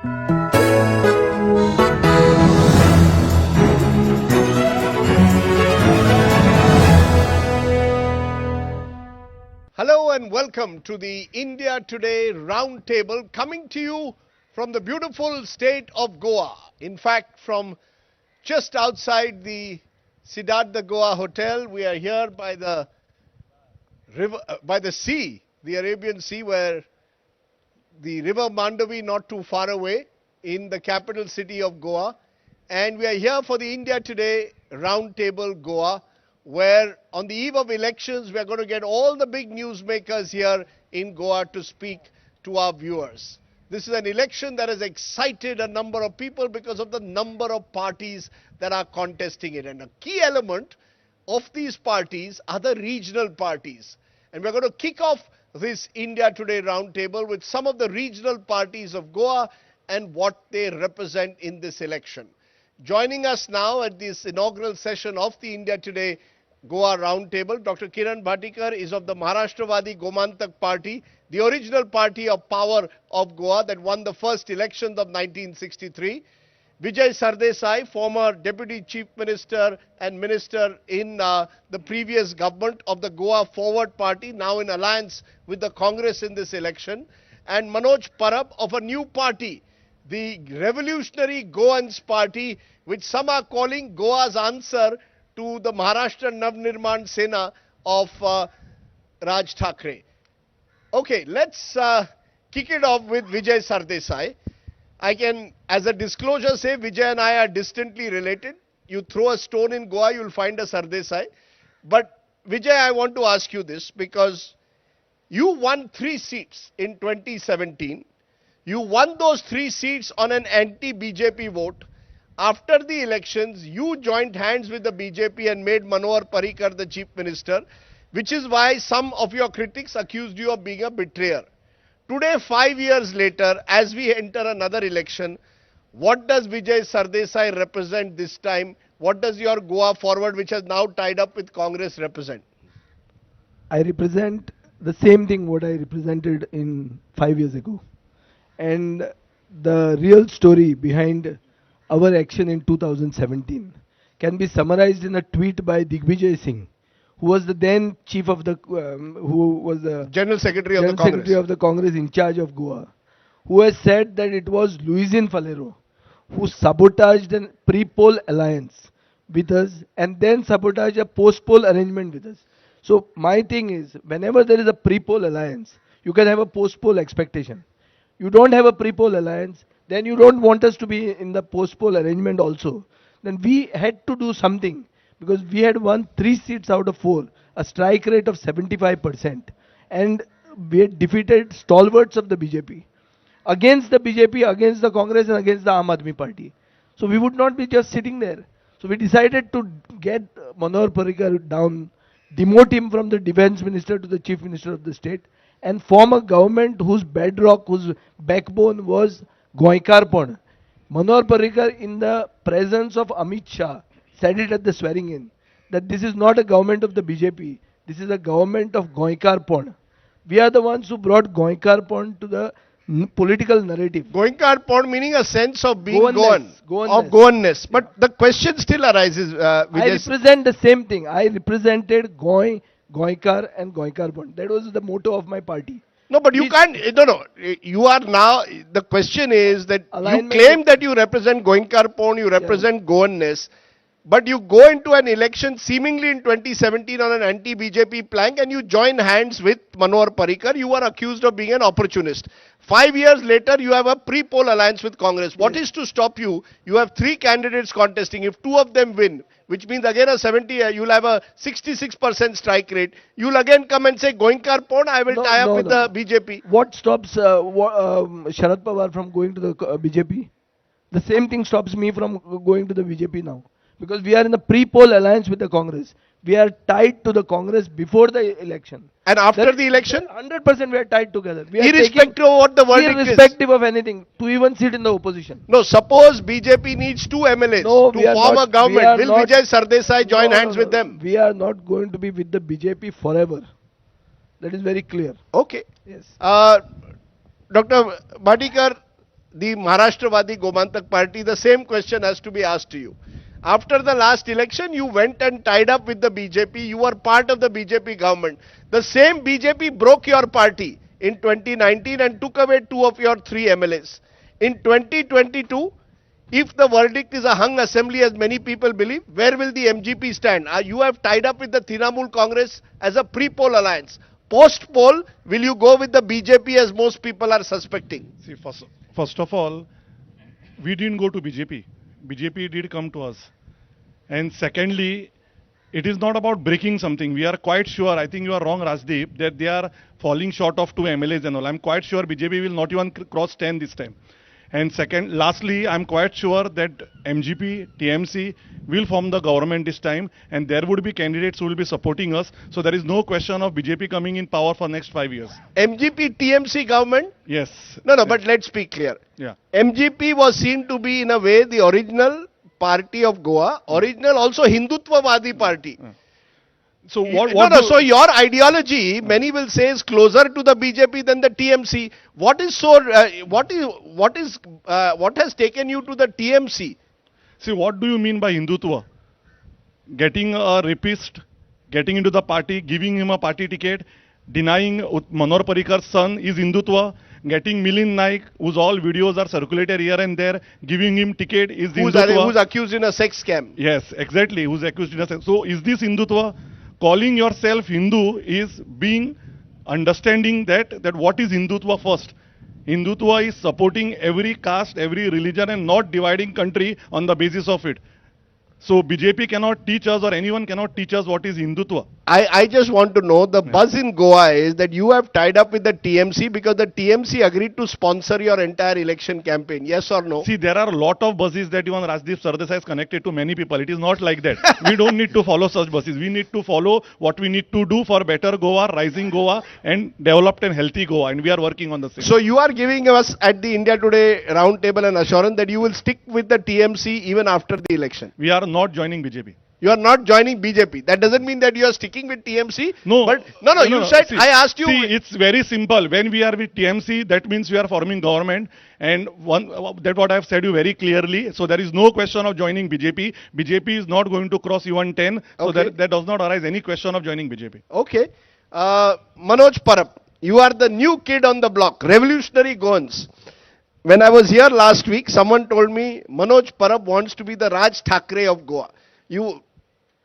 Hello and welcome to the India Today Roundtable, coming to you from the beautiful state of Goa. In fact, from just outside the Siddhartha Goa Hotel, we are here by the river, by the sea, the Arabian Sea, where the river Mandavi not too far away in the capital city of Goa. And we are here for the India Today Roundtable Goa, where on the eve of elections, we are going to get all the big newsmakers here in Goa to speak to our viewers. This is an election that has excited a number of people because of the number of parties that are contesting it. And a key element of these parties are the regional parties. And we're going to kick off this India Today Roundtable with some of the regional parties of Goa and what they represent in this election. Joining us now at this inaugural session of the India Today Goa Roundtable, Dr. Kiran Bhatikar is of the Maharashtra-Vadi Gomantak Party, the original party of power of Goa that won the first elections of 1963. Vijay Sardesai, former Deputy Chief Minister and Minister in the previous government of the Goa Forward Party, now in alliance with the Congress in this election. And Manoj Parab of a new party, the Revolutionary Goans Party, which some are calling Goa's answer to the Maharashtra Navnirman Sena of Raj Thackeray. Okay, let's kick it off with Vijay Sardesai. I can, as a disclosure, say Vijay and I are distantly related. You throw a stone in Goa, you'll find a Sardesai. But Vijay, I want to ask you this because you won 3 seats in 2017. You won those 3 seats on an anti-BJP vote. After the elections, you joined hands with the BJP and made Manohar Parrikar the Chief Minister, which is why some of your critics accused you of being a betrayer. Today, 5 years later, as we enter another election, what does Vijay Sardesai represent this time? What does your Goa Forward, which has now tied up with Congress, represent? I represent the same thing what I represented in 5 years ago. And the real story behind our action in 2017 can be summarized in a tweet by Digvijay Singh, who was the then chief of the, who was the General Secretary of the Congress in charge of Goa, who has said that it was Luisin Falero who sabotaged a pre-poll alliance with us and then sabotaged a post-poll arrangement with us. So my thing is, whenever there is a pre-poll alliance, you can have a post-poll expectation. You don't have a pre-poll alliance, then you don't want us to be in the post-poll arrangement also. Then we had to do something because we had won 3 seats out of 4, a strike rate of 75%. And we had defeated stalwarts of the BJP. Against the BJP, against the Congress and against the Aam Aadmi Party. So we would not be just sitting there. So we decided to get Manohar Parrikar down, demote him from the defense minister to the chief minister of the state, and form a government whose bedrock, whose backbone was Goikarpon. Manohar Parrikar, in the presence of Amit Shah, said it at the swearing in, that this is not a government of the BJP, this is a government of Goikarpon. We are the ones who brought Goikarpon to the political narrative. Goikarpon meaning a sense of being Goanness. of Goanness. But the question still arises, I represent the same thing. I represented Goikar and Goikarpon. That was the motto of my party. No, but you can't, no. You are now, the question is that you claim that you represent Goikarpon, you represent Goanness, but you go into an election seemingly in 2017 on an anti-BJP plank and you join hands with Manohar Parrikar. You are accused of being an opportunist. 5 years later, you have a pre-poll alliance with Congress. What is to stop you? You have 3 candidates contesting. If 2 of them win, which means again a 70, you'll have a 66% strike rate. You'll again come and say, Goikarpon, I will tie up with the BJP. What stops Sharad Pawar from going to the BJP? The same thing stops me from going to the BJP now. Because we are in a pre-poll alliance with the Congress. We are tied to the Congress before the election. And after the election? 100% we are tied together. We are irrespective of what the verdict is. Irrespective of anything, to even sit in the opposition. No, suppose BJP needs 2 MLAs to form a government. Will Vijay Sardesai join hands with them? We are not going to be with the BJP forever. That is very clear. Okay. Yes. Dr. Bhatikar, the Maharashtravadi Gomantak party, the same question has to be asked to you. After the last election, you went and tied up with the BJP. You were part of the BJP government. The same BJP broke your party in 2019 and took away 2 of your 3 MLAs. In 2022, if the verdict is a hung assembly as many people believe, where will the MGP stand? You have tied up with the Trinamool Congress as a pre-poll alliance. Post-poll, will you go with the BJP as most people are suspecting? See, first of all, we didn't go to BJP. BJP did come to us. And secondly, it is not about breaking something. We are quite sure, I think you are wrong, Rajdeep, that they are falling short of 2 MLAs and all. I'm quite sure BJP will not even cross 10 this time. And lastly, I'm quite sure that MGP, TMC will form the government this time, and there would be candidates who will be supporting us. So there is no question of BJP coming in power for next 5 years. MGP, TMC government? Yes. No, but let's be clear. Yeah. MGP was seen to be, in a way, the original party of Goa, original also Hindutvavadi party. So so your ideology, many will say, is closer to the BJP than the TMC. What has taken you to the TMC? See, what do you mean by Hindutva? Getting a rapist, getting into the party, giving him a party ticket, denying Manoj Parikar's son is Hindutva, getting Milind Naik, whose all videos are circulated here and there, giving him ticket is Hindutva. Who's accused in a sex scam. Yes, exactly, who's accused in a sex. So is this Hindutva? Calling yourself Hindu is being understanding that what is Hindutva first. Hindutva is supporting every caste, every religion and not dividing country on the basis of it. So BJP cannot teach us or anyone cannot teach us what is Hindutva. I just want to know, the buzz in Goa is that you have tied up with the TMC because the TMC agreed to sponsor your entire election campaign. Yes or no? See, there are a lot of buses that even Rajdeep Sardesai has connected to many people. It is not like that. We don't need to follow such buses. We need to follow what we need to do for better Goa, rising Goa and developed and healthy Goa. And we are working on the same. So you are giving us at the India Today roundtable an assurance that you will stick with the TMC even after the election. We are not joining BJP. You are not joining BJP. That doesn't mean that you are sticking with TMC. No. But you said, see, I asked you. See, it's very simple. When we are with TMC, that means we are forming government. And that what I have said you very clearly. So there is no question of joining BJP. BJP is not going to cross even 10. So Okay. there does not arise any question of joining BJP. Okay. Manoj Parab, you are the new kid on the block. Revolutionary Goans. When I was here last week, someone told me Manoj Parab wants to be the Raj Thackeray of Goa.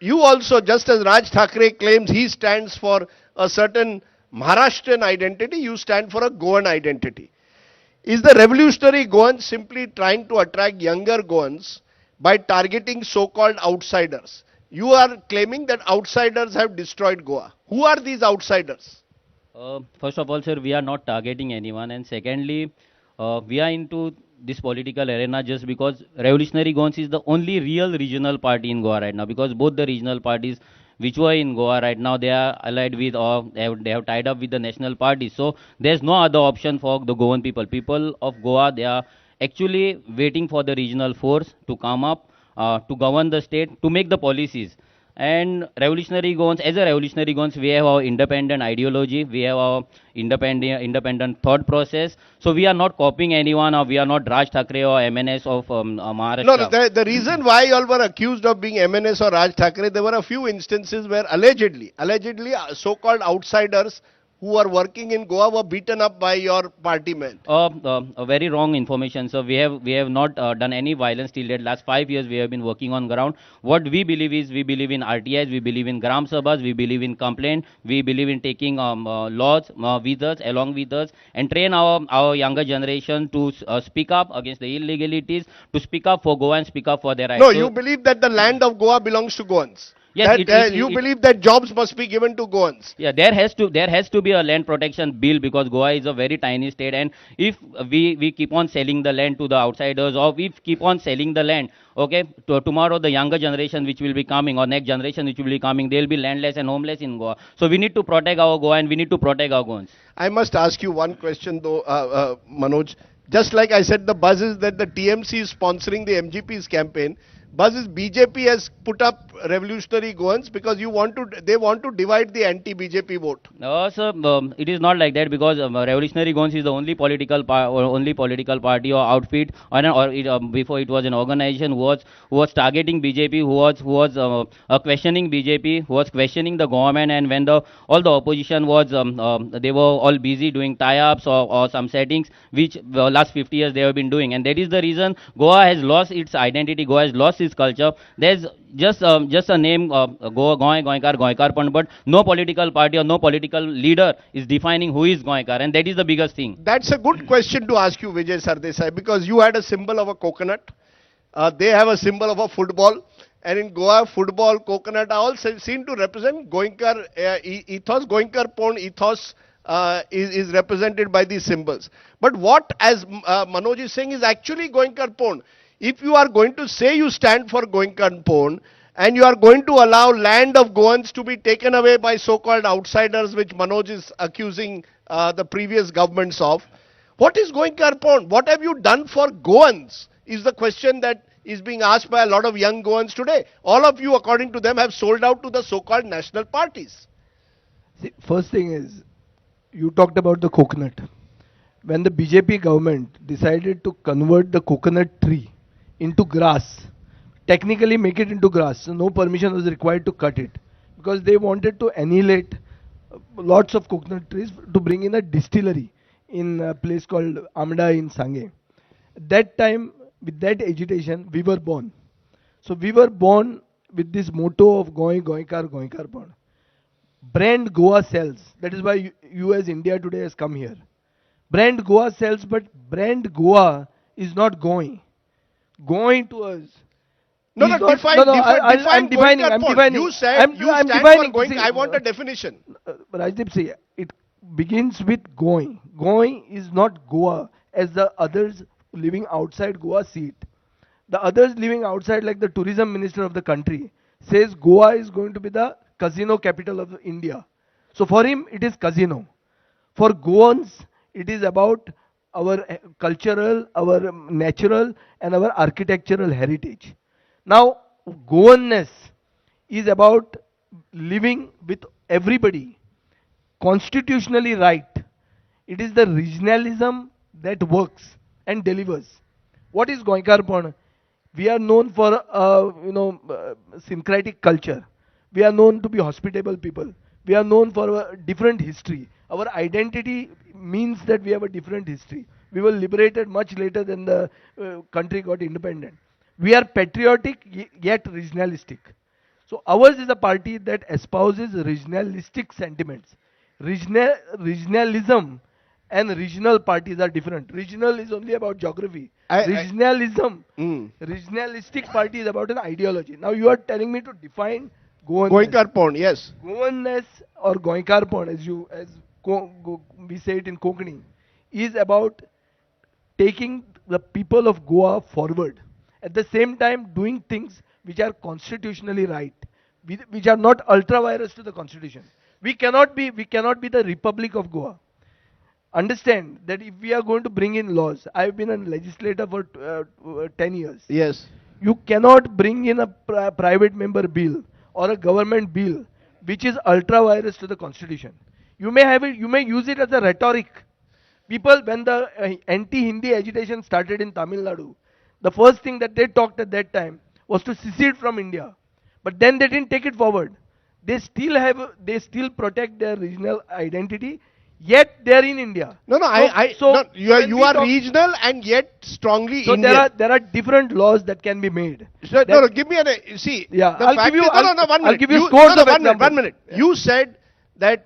You also, just as Raj Thackeray claims he stands for a certain Maharashtrian identity, you stand for a Goan identity. Is the revolutionary Goan simply trying to attract younger Goans by targeting so-called outsiders? You are claiming that outsiders have destroyed Goa. Who are these outsiders? First of all, sir, we are not targeting anyone. And secondly, we are into this political arena just because Revolutionary Goans is the only real regional party in Goa right now, because both the regional parties which were in Goa right now, they are allied with or they have tied up with the national party. So there's no other option for the Goan people. People of Goa, they are actually waiting for the regional force to come up, to govern the state, to make the policies. And Revolutionary Goans, as a Revolutionary Goans, we have our independent ideology, we have our independent thought process. So we are not copying anyone, or we are not Raj Thackeray or MNS of Maharashtra. No, the reason why you all were accused of being MNS or Raj Thackeray, there were a few instances where allegedly so-called outsiders who are working in Goa were beaten up by your party men. A very wrong information. So we have not done any violence till date. Last 5 years we have been working on ground. What we believe is, we believe in RTIs, we believe in Gram Sabhas, we believe in complaint, we believe in taking laws with us, along with us, and train our younger generation to speak up against the illegalities, to speak up for Goa and speak up for their rights. No, So- you believe that the land of Goa belongs to Goans. Yes, You believe that jobs must be given to Goans. Yeah, there has to be a land protection bill, because Goa is a very tiny state, and if we keep on selling the land to the outsiders, or we keep on selling the land, okay, tomorrow the younger generation which will be coming, or next generation which will be coming, they will be landless and homeless in Goa. So we need to protect our Goa, and we need to protect our Goans. I must ask you one question though, Manoj. Just like I said, the buzz is that the TMC is sponsoring the MGP's campaign. buzz is BJP has put up revolutionary Goans because they want to divide the anti-BJP vote. No, sir, it is not like that because Revolutionary Guns is the only political party or outfit, before it was an organization who was targeting BJP, who was questioning BJP, who was questioning the government, and when all the opposition was they were all busy doing tie-ups or some settings which last 50 years they have been doing, and that is the reason Goa has lost its identity, Goa has lost its culture. There's just a name, Goa Goinkar Pand, but no political party or no political leader is defining who is Goinkar, and that is the biggest thing. That's a good question to ask you, Vijay Sardesai, because you had a symbol of a coconut. They have a symbol of a football. And in Goa, football, coconut all seem to represent Goinkar ethos. Goinkar Pond ethos is represented by these symbols. But what, as Manoj is saying, is actually Goinkar Pond. If you are going to say you stand for Goinkar Pond, and you are going to allow land of Goans to be taken away by so-called outsiders, which Manoj is accusing the previous governments of, what is Goinkar Pond? What have you done for Goans? Is the question that is being asked by a lot of young Goans today. All of you, according to them, have sold out to the so-called national parties. See, first thing is, you talked about the coconut. When the BJP government decided to convert the coconut tree into grass, technically make it into grass, so no permission was required to cut it, because they wanted to annihilate lots of coconut trees to bring in a distillery in a place called Amda in Sange. That time, with that agitation, we were born. So we were born with this motto of Goinkar Pond. Brand Goa sells. That is why you as India Today has come here. Brand Goa sells, but brand Goa is not going. Going to us. No, is no, not- define, no, no, define, I- define I'm defining, Goinkar I'm Pond. defining. You said I'm stand defining. for going. See, I want a definition. Rajdeep, see, it begins with going. Going is not Goa as the others living outside Goa see it. The others living outside, like the tourism minister of the country, says Goa is going to be the casino capital of India. So for him, it is casino. For Goans, it is about our cultural, our natural, and our architectural heritage. Now, Goanness is about living with everybody, constitutionally right. It is the regionalism that works and delivers. What is Goinkar Pond? We are known for syncretic culture. We are known to be hospitable people. We are known for a different history. Our identity means that we have a different history. We were liberated much later than the country got independent. We are patriotic yet regionalistic. So ours is a party that espouses regionalistic sentiments. Regionalism and regional parties are different. Regional is only about geography. Regionalism, regionalistic party is about an ideology. Now you are telling me to define Goinkar Pond, yes. Goanness or Goinkar Pond, we say it in Konkani, is about taking the people of Goa forward. At the same time, doing things which are constitutionally right, which are not ultra virus to the constitution. We cannot be the Republic of Goa. Understand that if we are going to bring in laws, I have been a legislator for 10 years. Yes. You cannot bring in a private member bill or a government bill which is ultra virus to the constitution. You may have it, you may use it as a rhetoric. People, when the anti-Hindi agitation started in Tamil Nadu, the first thing that they talked at that time was to secede from India. But then they didn't take it forward. They still protect their regional identity, yet they are in India. No, you are regional and yet strongly Indian. So there are different laws that can be made. So, no, give me see. Yeah, the I'll fact give you. is, one minute. I'll give you You- scores no, of one minute, examples. 1 minute. You said that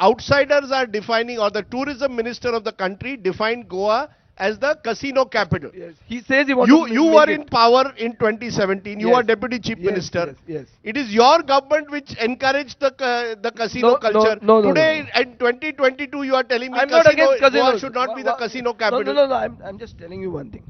outsiders are defining, or the tourism minister of the country defined Goa as the casino capital. Yes. He says he wants to You make were it. in power in 2017. You Yes. were deputy chief Yes, minister. yes. It is your government which encouraged the casino culture. No, Today, in 2022, you are telling me I'm not against Goa casinos. should not be the casino No, capital. no. I'm just telling you one thing.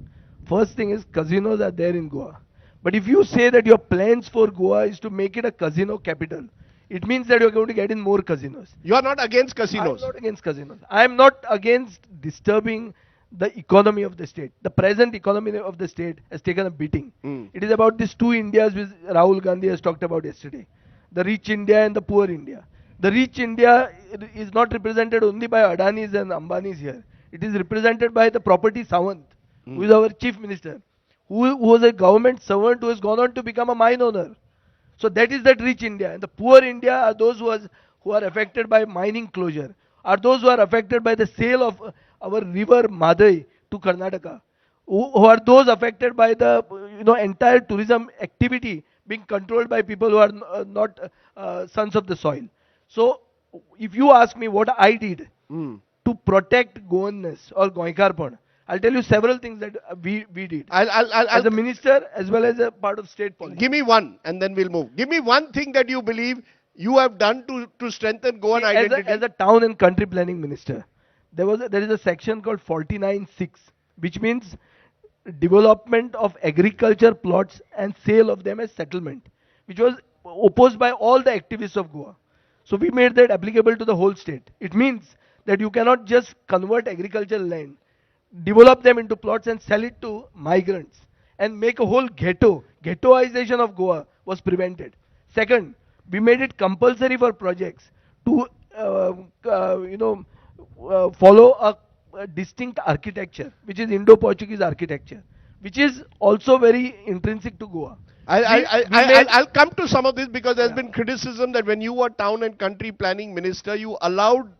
First thing is casinos are there in Goa. But if you say that your plans for Goa is to make it a casino capital, it means that you're going to get in more casinos. You are not against casinos. I'm not against casinos. I'm not against disturbing the economy of the state. The present economy of the state has taken a beating. Hmm. It is about these two Indias which Rahul Gandhi has talked about yesterday. The rich India and the poor India. The rich India is not represented only by Adanis and Ambanis here. It is represented by the property Sawant, who is our chief minister, who was a government servant who has gone on to become a mine owner. So that is that rich India. And the poor India are those who are affected by mining closure, are those who are affected by the sale of our river Madai to Karnataka, who are those affected by the entire tourism activity being controlled by people who are not sons of the soil. So if you ask me what I did Hmm. to protect Goanness or Goikarpan, I'll tell you several things that we did. I'll As a minister as well as a part of state policy. give me one, and then we'll move. Give me one thing that you believe you have done to strengthen Goan See, identity. as a town and country planning minister, there is a section called 49(6), which means development of agriculture plots and sale of them as settlement, which was opposed by all the activists of Goa. So we made that applicable to the whole state. It means that you cannot just convert agricultural land, develop them into plots and sell it to migrants and make a whole ghetto. Ghettoization of Goa was prevented. Second, we made it compulsory for projects to follow a distinct architecture, which is Indo-Portuguese architecture, which is also very intrinsic to Goa. I'll come to some of this because there's Yeah. been criticism that when you were town and country planning minister, you allowed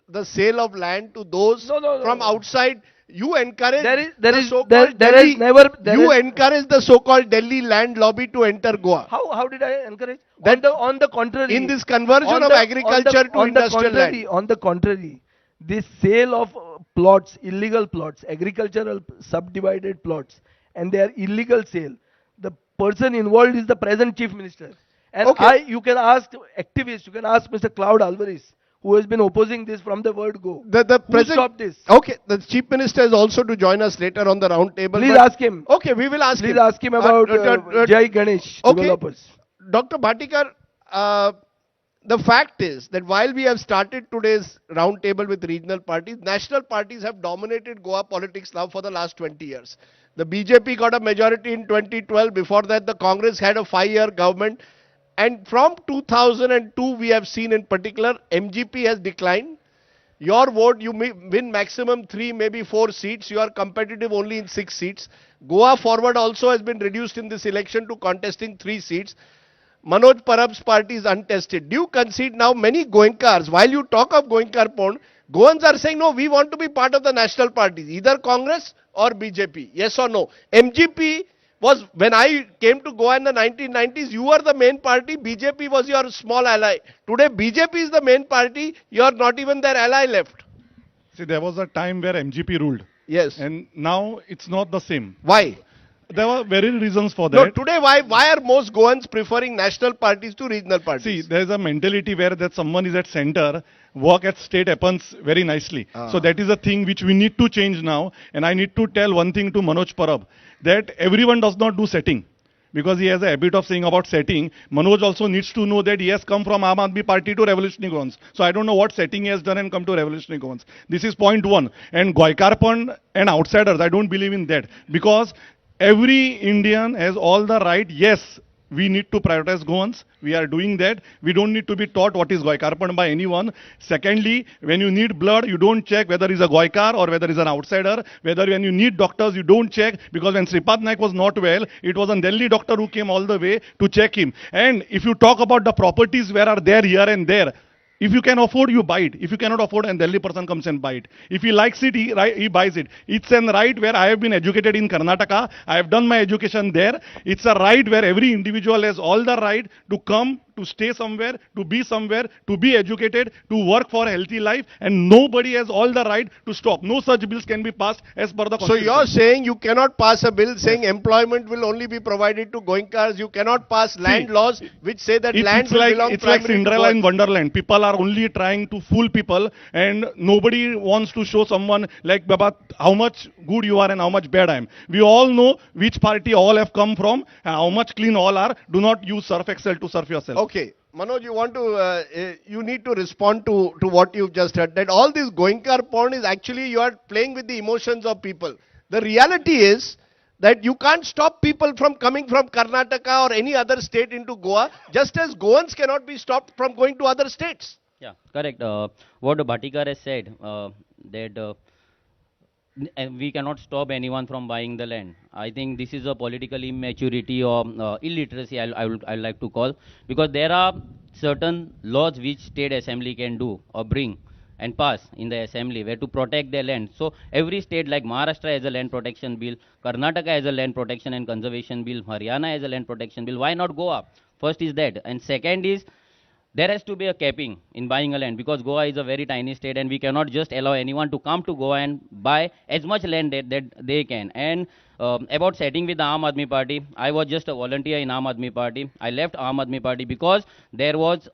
the sale of land to those No, from no. outside. You encouraged There the is so-called there Delhi. is never there You is- encouraged the so-called Delhi land lobby to enter Goa. how did I encourage? That On the contrary, in this conversion on of the- agriculture to on the industrial contrary, land. on the contrary, this sale of plots, illegal plots, agricultural subdivided plots, and their illegal sale, the person involved is the present chief minister. And Okay. you can ask activists, you can ask Mr. Cloud Alvarez, who has been opposing this from the word go. The Who present, stopped this? Okay, the chief minister is also to join us later on the round table. Please but- ask him. Okay, we will ask Please him. ask him about Jai Ganesh okay. developers. Dr. Bhatikar, the fact is that while we have started today's round table with regional parties, national parties have dominated Goa politics now for the last 20 years. The BJP got a majority in 2012. Before that, the Congress had a 5-year government. And from 2002, we have seen in particular, MGP has declined. Your vote, you may win maximum 3, maybe 4 seats. You are competitive only in 6 seats. Goa Forward also has been reduced in this election to contesting 3 seats. Manoj Parab's party is untested. Do you concede now many Goenkars, while you talk of Goenkar Pond, Goans are saying, no, we want to be part of the national parties, either Congress or BJP. Yes or no? MGP was, when I came to Goa in the 1990s, you were the main party, BJP was your small ally. Today, BJP is the main party, you are not even their ally left. See, there was a time where MGP ruled, Yes. and now it's not the same. Why? There were very reasons for No, that. today, why are most Goans preferring national parties to regional See, parties? there is a mentality where that someone is at center, work at state happens very nicely. So that is a thing which we need to change now. And I need to tell one thing to Manoj Parab, that everyone does not do setting. Because he has a habit of saying about setting. Manoj also needs to know that he has come from Aam Aadmi Party to Revolutionary Goans. So I don't know what setting he has done and come to Revolutionary Goans. This is point one. And Goikarpan and outsiders, I don't believe in that. Because every Indian has all the right. Yes, we need to prioritize Goans. We are doing that. We don't need to be taught what is Goikarpan by anyone. Secondly, when you need blood, you don't check whether he's a Goikar or whether he's an outsider. Whether when you need doctors, you don't check, because when Sripad Naik was not well, it was a Delhi doctor who came all the way to check him. And if you talk about the properties where are there here and there, if you can afford, you buy it. If you cannot afford, and Delhi person comes and buy it. If he likes it, he buys it. It's a right where I have been educated in Karnataka. I have done my education there. It's a right where every individual has all the right to come, to stay somewhere, to be educated, to work for a healthy life, and nobody has all the right to stop. No such bills can be passed as per the So Constitution. you're saying you cannot pass a bill saying employment will only be provided to Goenkars. You cannot pass land laws which say that land It's will like, belong it's like primarily to Cinderella in Goans. Wonderland. People are only trying to fool people, and nobody wants to show someone like, Baba, how much good you are and how much bad I am. We all know which party all have come from and how much clean all are. Do not use Surf Excel to surf yourself. Okay, Manoj, you need to respond to what you've just heard. That all this Goenkar porn is actually you are playing with the emotions of people. The reality is that you can't stop people from coming from Karnataka or any other state into Goa, just as Goans cannot be stopped from going to other states. Yeah, correct. What Bhatikar has said, that and we cannot stop anyone from buying the land. I think this is a political immaturity or illiteracy, I would like to call, because there are certain laws which state assembly can do or bring and pass in the assembly where to protect their land. So every state like Maharashtra has a land protection bill, Karnataka has a land protection and conservation bill, Haryana has a land protection bill. Why not Goa? First is that, and second is there has to be a capping in buying a land, because Goa is a very tiny state and we cannot just allow anyone to come to Goa and buy as much land that they can. And about setting with the Aam Aadmi Party, I was just a volunteer in Aam Aadmi Party. I left Aam Aadmi Party because there was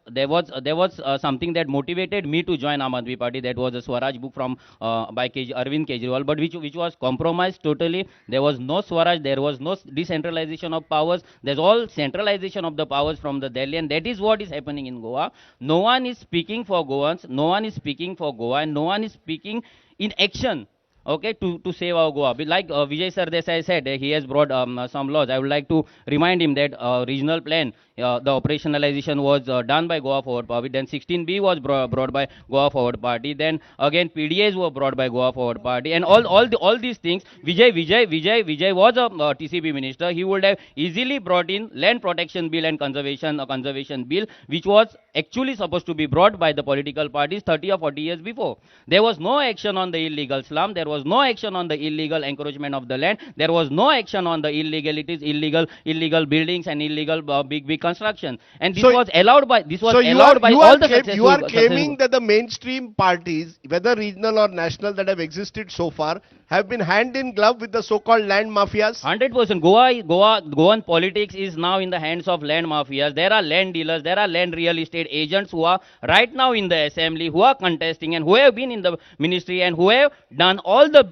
something that motivated me to join Aam Aadmi Party. That was a Swaraj book from by Arvind Kejriwal, but which was compromised totally. There was no Swaraj, there was no decentralization of powers. There's all centralization of the powers from the Delhi, and that is what is happening in Goa. No one is speaking for Goans, no one is speaking for Goa, and no one is speaking in action, okay, to save our Goa. Like Vijay Sardesai said, he has brought some laws. I would like to remind him that regional plan, the operationalization was done by Goa Forward Party. Then 16B was brought by Goa Forward Party. Then again PDAs were brought by Goa Forward Party. And all these things, Vijay was a TCP minister. He would have easily brought in land protection bill and conservation bill, which was actually supposed to be brought by the political parties 30 or 40 years before. There was no action on the illegal slum. There was no action on the illegal encroachment of the land. There was no action on the illegal buildings and illegal big construction. And this was allowed by all the successful. You are claiming that the mainstream parties, whether regional or national, that have existed so far, have been hand in glove with the so-called land mafias? 100%. Goan politics is now in the hands of land mafias. There are land dealers, there are land real estate agents who are right now in the assembly, who are contesting and who have been in the ministry and who have done all the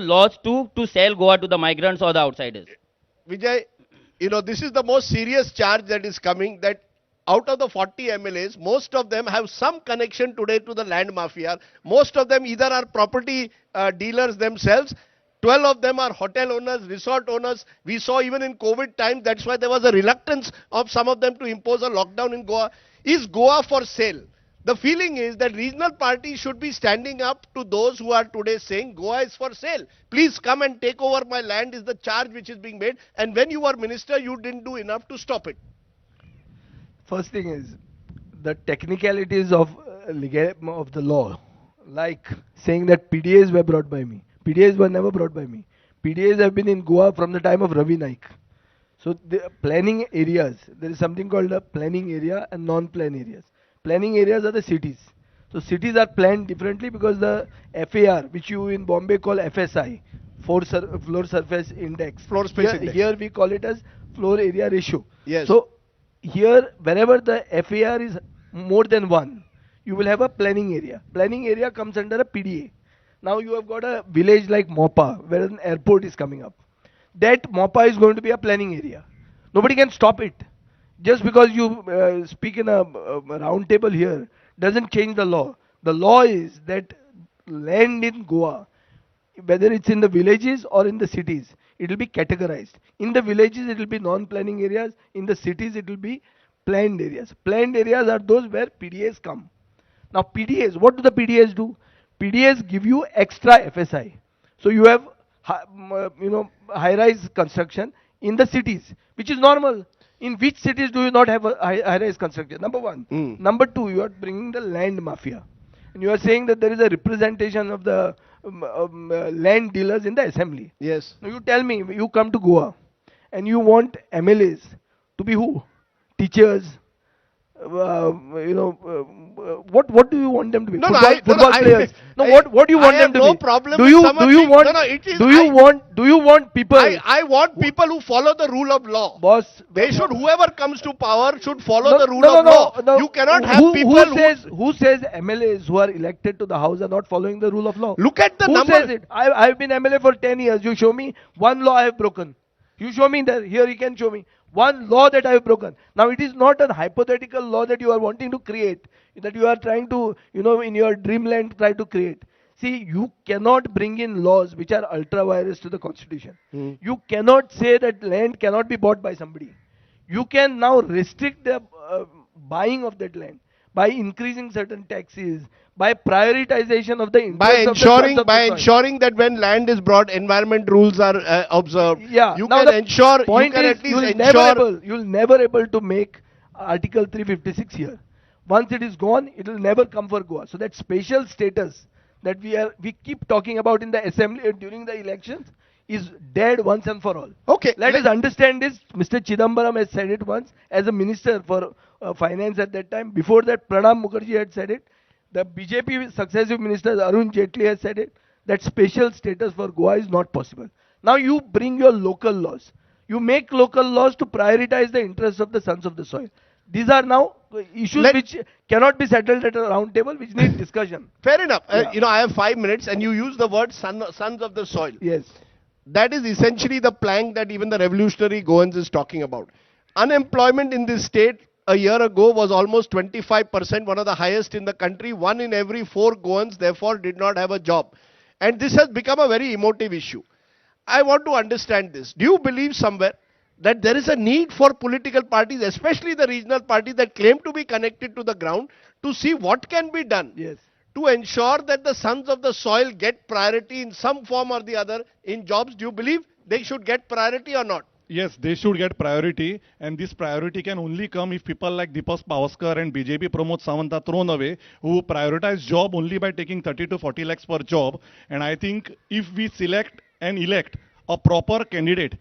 laws to sell Goa to the migrants or the outsiders. Vijay, this is the most serious charge that is coming, that out of the 40 MLAs, most of them have some connection today to the land mafia. Most of them either are property dealers themselves. 12 of them are hotel owners, resort owners. We saw even in COVID time, that's why there was a reluctance of some of them to impose a lockdown in Goa. Is Goa for sale? The feeling is that regional parties should be standing up to those who are today saying Goa is for sale. Please come and take over my land is the charge which is being made. And when you were minister, you didn't do enough to stop it. First thing is the technicalities of the law, like saying that PDAs were brought by me. PDAs were never brought by me. PDAs have been in Goa from the time of Ravi Naik. So the planning areas, there is something called a planning area and non-plan areas. Planning areas are the cities. So cities are planned differently because the FAR, which you in Bombay call FSI, floor surface index. Floor space index. Here we call it as floor area ratio. Yes. So here, wherever the FAR is more than 1, you will have a planning area. Planning area comes under a PDA. Now you have got a village like Mopa, where an airport is coming up. That Mopa is going to be a planning area. Nobody can stop it. Just because you speak in a round table here doesn't change the law. The law is that land in Goa, whether it's in the villages or in the cities, it will be categorized. In the villages, it will be non-planning areas. In the cities, it will be planned areas. Planned areas are those where PDAs come. Now, PDAs, what do the PDAs do? PDAs give you extra FSI. So you have, high-rise construction in the cities, which is normal. In which cities do you not have a high-rise construction? Number one. Number two, you are bringing the land mafia. And you are saying that there is a representation of the land dealers in the assembly. Yes. Now you tell me, you come to Goa and you want MLAs to be who? Teachers. What do you want them to be? Football players. What do you want them to be? I have no problem Do with you someone do you being- want No, no, it is- do you want people? I want people who follow the rule of law. Boss, Whoever comes to power should follow No, the rule no, of no, law. no. You cannot have people who says MLAs who are elected to the house are not following the rule of law? Look at the Who number. says it? I've been MLA for 10 years. You show me one law I have broken. You show me that. Here you can show me One law that I have broken. Now it is not a hypothetical law that you are wanting to create, that you are trying to, in your dreamland try to create. See, you cannot bring in laws which are ultra virus to the constitution. You cannot say that land cannot be bought by somebody. You can now restrict the buying of that land by increasing certain taxes, by prioritization of the By interests of the sons ensuring, of the by soil. ensuring that when land is brought, environment rules are observed. Yeah. You Now can the ensure, you point can is at least ensure. you'll never able to make Article 356 here. Once it is gone, it will never come for Goa. So that special status that we keep talking about in the assembly during the elections is dead once and for all. Okay, Let us understand this. Mr. Chidambaram has said it once as a minister for finance at that time. Before that, Pranab Mukherjee had said it. The BJP successive ministers, Arun Jaitley has said it, that special status for Goa is not possible. Now you bring your local laws. You make local laws to prioritize the interests of the sons of the soil. These are now issues which cannot be settled at a round table, which need discussion. Fair enough. Yeah. I have 5 minutes and you use the word sons of the soil. Yes. That is essentially the plank that even the revolutionary Goans is talking about. Unemployment in this state a year ago was almost 25%, one of the highest in the country. 1 in every 4 Goans therefore did not have a job. And this has become a very emotive issue. I want to understand this. Do you believe somewhere that there is a need for political parties, especially the regional parties that claim to be connected to the ground, to see what can be done? Yes. To ensure that the sons of the soil get priority in some form or the other in jobs? Do you believe they should get priority or not? Yes, they should get priority, and this priority can only come if people like Deepak Pavaskar and BJP Pramod Sawant are thrown away, who prioritize job only by taking 30 to 40 lakhs per job. And I think if we select and elect a proper candidate,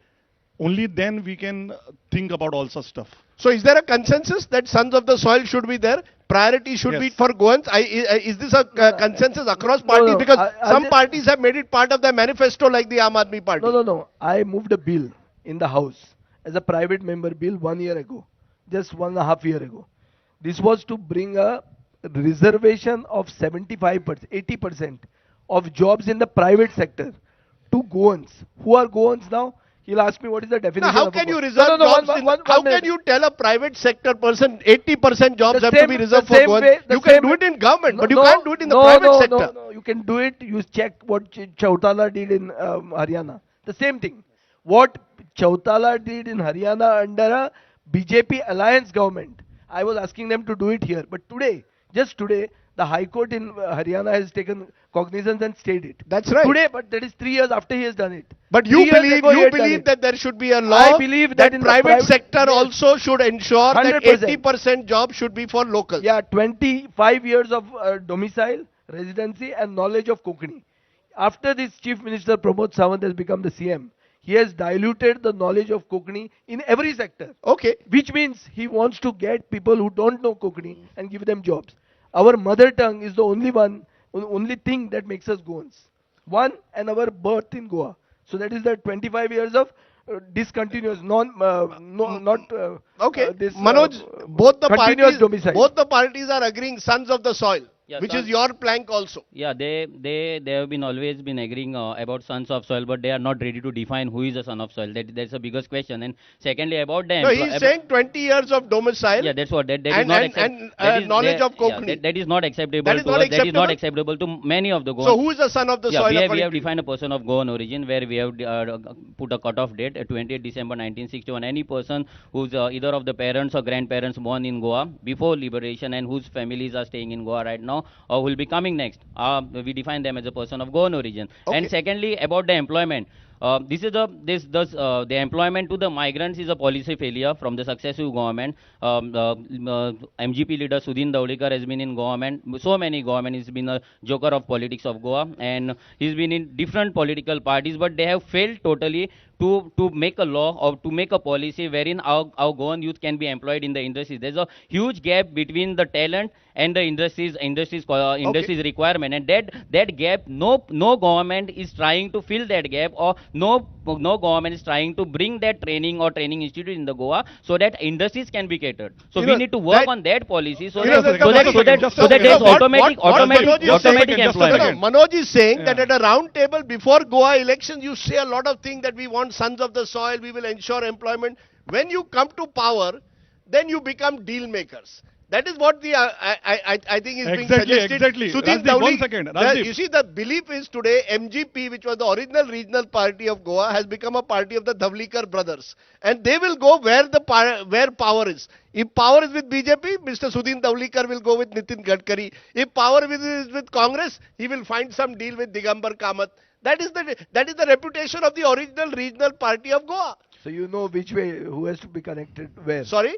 only then we can think about all such stuff. So is there a consensus that sons of the soil should be there? Priority should be Yes. for Goans? Is this a consensus across parties? no. Because I some just- parties have made it part of their manifesto like the Aam Aadmi Party. No. I moved a bill in the House as a private member bill 1 year ago, just 1.5 years ago. This was to bring a reservation of 75%, 80% of jobs in the private sector to Goans. Who are Goans now? He'll ask me what is the definition Now, how of a can you Goan? reserve No, jobs? How minute. can you tell a private sector person 80% jobs The have to same- be the reserved for same Goans? way- the You can same do way- it in government, but you No, can't do it in the no, private no, sector. No, you can do it. You check what Chautala did in Haryana. The same thing. What Chautala did in Haryana under a BJP alliance government. I was asking them to do it here. But today, just today, the High Court in Haryana has taken cognizance and stayed it. That's right. Today, but that is 3 years after he has done it. But 3 you years believe ago he had done it. that there should be a law I believe that in the private sector yes. also should ensure that 100%. 80% jobs should be for locals. Yeah, 25 years of domicile, residency and knowledge of Konkani. After this Chief Minister Pramod Sawant has become the CM, he has diluted the knowledge of Konkani in every sector. Okay. Which means he wants to get people who don't know Konkani and give them jobs. Our mother tongue is the only thing that makes us Goans. One, and our birth in Goa. So that is the 25 years of discontinuous, Okay, this Manoj, both the continuous parties, domicile. both the parties are agreeing sons of the soil, Yeah, which sons- is your plank also. Yeah, they have been always been agreeing about sons of soil, but they are not ready to define who is a son of soil. That's the biggest question. And secondly, about the No, he's saying 20 years of domicile. yeah, that's what that is and- not and- accept- and, that is knowledge there- of Konkani. that is not acceptable That is to not us. That is not acceptable? acceptable to many of the Goans. So who is the son of the Yeah, soil? we have according to you? defined a person of Goan origin where we have put a cutoff date, 28 December 1961. Any person who's either of the parents or grandparents born in Goa before liberation and whose families are staying in Goa right now or will be coming next, we define them as a person of Goan origin. Okay. And secondly, about the employment. The employment to the migrants is a policy failure from the successive government. MGP leader Sudhin Daulikar has been in government, so many government. He's been a joker of politics of Goa, and he's been in different political parties, but they have failed totally to make a law or to make a policy wherein our Goan youth can be employed in the industries. There's a huge gap between the talent and the industries requirement, and that gap no government is trying to fill that gap, or no government is trying to bring that training or training institute in the Goa so that industries can be catered. So You we know, need to work that- on that policy so You that know, so that so that just a so that second, there's just a second. automatic what automatic Manoj is automatic saying- just a No, employment. second. Manoj is saying that Yeah. at a round table before Goa elections, you say a lot of things that we want sons of the soil, we will ensure employment. When you come to power, then you become deal makers. That is what the I think is being Exactly, suggested. exactly. Sudhin Rajdeep, one Tawli, second, the- Rajdeep. you see, the belief is today MGP, which was the original regional party of Goa, has become a party of the Dhavlikar brothers, and they will go where where power is. If power is with BJP, Mr. Sudhin Tawlikar will go with Nitin Gadkari. If power is with Congress, he will find some deal with Digambar Kamath. That is the reputation of the original regional party of Goa. So you know which way, who has to be connected where. Sorry?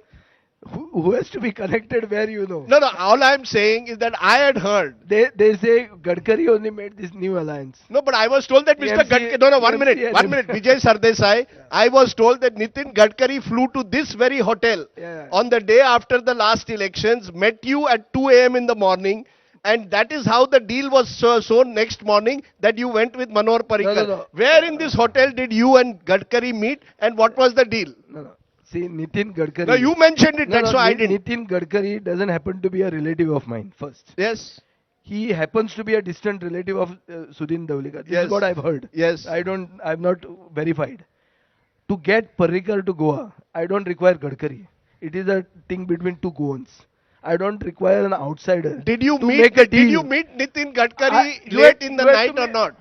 Who has to be connected where, you know. No, no. All I am saying is that I had heard. They say Gadkari only made this new alliance. No, but I was told that Mr. TMC Gadkari. No, no, 1 minute. TMC 1 minute. Vijay Sardesai. I was told that Nitin Gadkari flew to this very hotel Yeah. on the day after the last elections, met you at 2 a.m. in the morning. And that is how the deal was shown next morning, that you went with Manor Parrikar. No. Where in this hotel did you and Gadkari meet, and what was the deal? No. See, Nitin Gadkari. No, you mentioned it, No, that's no, why I didn't. Nitin Gadkari doesn't happen to be a relative of mine, first. Yes. He happens to be a distant relative of Sudhin Tawlikar. This Yes. is what I've heard. Yes. I'm not verified. To get Parrikar to Goa, I don't require Gadkari. It is a thing between two Goans. I don't require an outsider. Did you to meet? make a Did deal. you meet Nitin Gadkari You late had- in the you had night to or meet- not?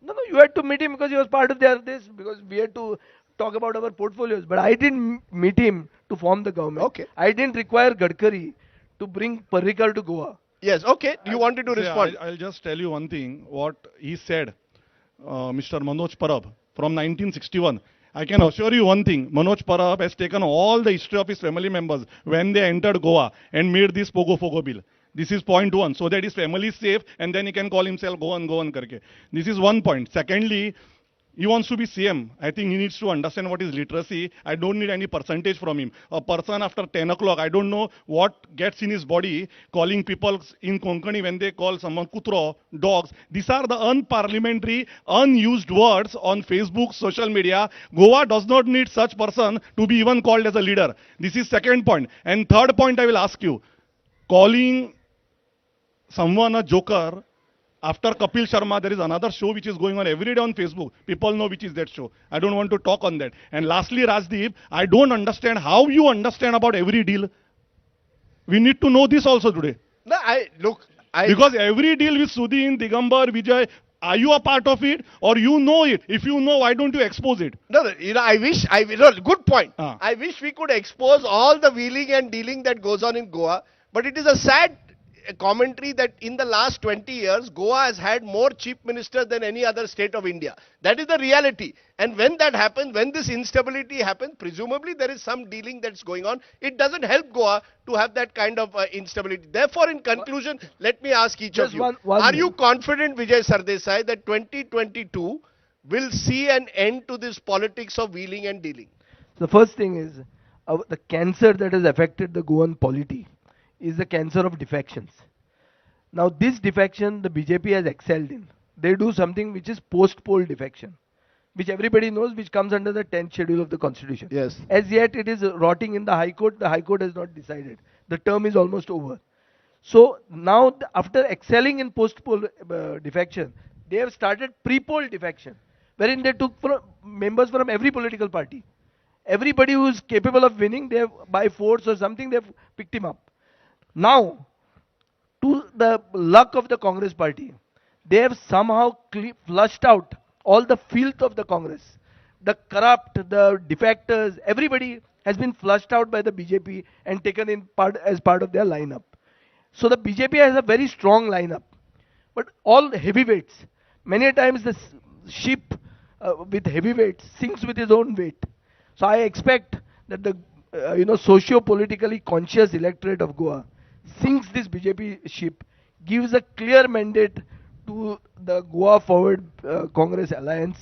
No, you had to meet him because he was part of this, because we had to talk about our portfolios. But I didn't meet him to form the government. Okay. I didn't require Gadkari to bring Parrikar to Goa. Yes. Okay. You wanted to See, respond. I'll just tell you one thing. What he said, Mr. Manoj Parab, from 1961. I can assure you one thing. Manoj Parab has taken all the history of his family members when they entered Goa and made this Pogo Fogo bill. This is point one, so that his family is safe, and then he can call himself Goan karke. This is one point. Secondly, he wants to be CM. I think he needs to understand what is literacy. I don't need any percentage from him. A person after 10 o'clock, I don't know what gets in his body, calling people in Konkani when they call someone kutro, dogs. These are the unparliamentary, unused words on Facebook, social media. Goa does not need such person to be even called as a leader. This is second point. And third point I will ask you. Calling someone a joker. After Kapil Sharma, there is another show which is going on every day on Facebook. People know which is that show. I don't want to talk on that. And lastly, Rajdeep, I don't understand how you understand about every deal. We need to know this also today. No, Because every deal with Sudhin, Digambar, Vijay, are you a part of it or you know it? If you know, why don't you expose it? No, good point. Ah. I wish we could expose all the wheeling and dealing that goes on in Goa, but it is a sad commentary that in the last 20 years, Goa has had more chief ministers than any other state of India. That is the reality. And when that happens, when this instability happens, presumably there is some dealing that's going on. It doesn't help Goa to have that kind of instability. Therefore, in conclusion, let me ask each Just of you, one are you minute. confident, Vijay Sardesai, that 2022 will see an end to this politics of wheeling and dealing? The first thing is, the cancer that has affected the Goan polity is the cancer of defections. Now this defection the BJP has excelled in. They do something which is post-poll defection, which everybody knows, which comes under the 10th schedule of the constitution. Yes. As yet it is rotting in the High Court. The High Court has not decided. The term is almost over. So now after excelling in post-poll defection, they have started pre-poll defection, wherein they took members from every political party. Everybody who is capable of winning, they have, by force or something, they have picked him up. Now, to the luck of the Congress party, they have somehow flushed out all the filth of the Congress. The corrupt, the defectors, everybody has been flushed out by the BJP and taken in as part of their lineup. So the BJP has a very strong lineup. But all heavyweights, many a times the ship with heavyweights sinks with his own weight. So I expect that the socio-politically conscious electorate of Goa sinks this BJP ship, gives a clear mandate to the Goa Forward Congress Alliance,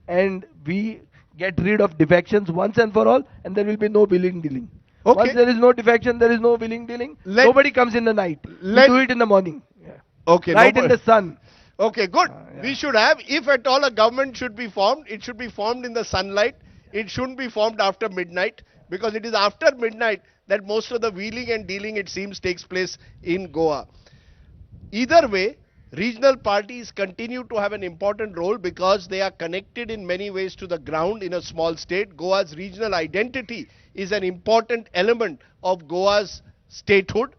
and we get rid of defections once and for all, and there will be no willing dealing. Okay. Once there is no defection, there is no willing dealing. Nobody comes in the night. We do it in the morning. Yeah. Okay. Right no, in the sun. Okay, good. Yeah. We should have, if at all a government should be formed, it should be formed in the sunlight. It shouldn't be formed after midnight, because it is after midnight that most of the wheeling and dealing, it seems, takes place in Goa. Either way, regional parties continue to have an important role because they are connected in many ways to the ground in a small state. Goa's regional identity is an important element of Goa's statehood,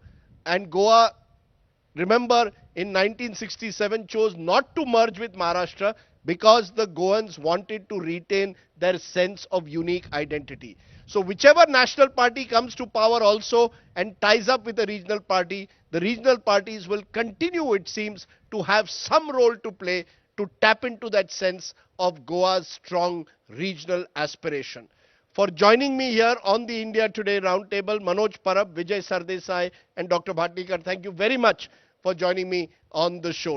and Goa, remember, in 1967 chose not to merge with Maharashtra because the Goans wanted to retain their sense of unique identity. So whichever national party comes to power also and ties up with a regional party, the regional parties will continue, it seems, to have some role to play to tap into that sense of Goa's strong regional aspiration. For joining me here on the India Today Roundtable, Manoj Parab, Vijay Sardesai and Dr. Bhatnikar, thank you very much for joining me on the show.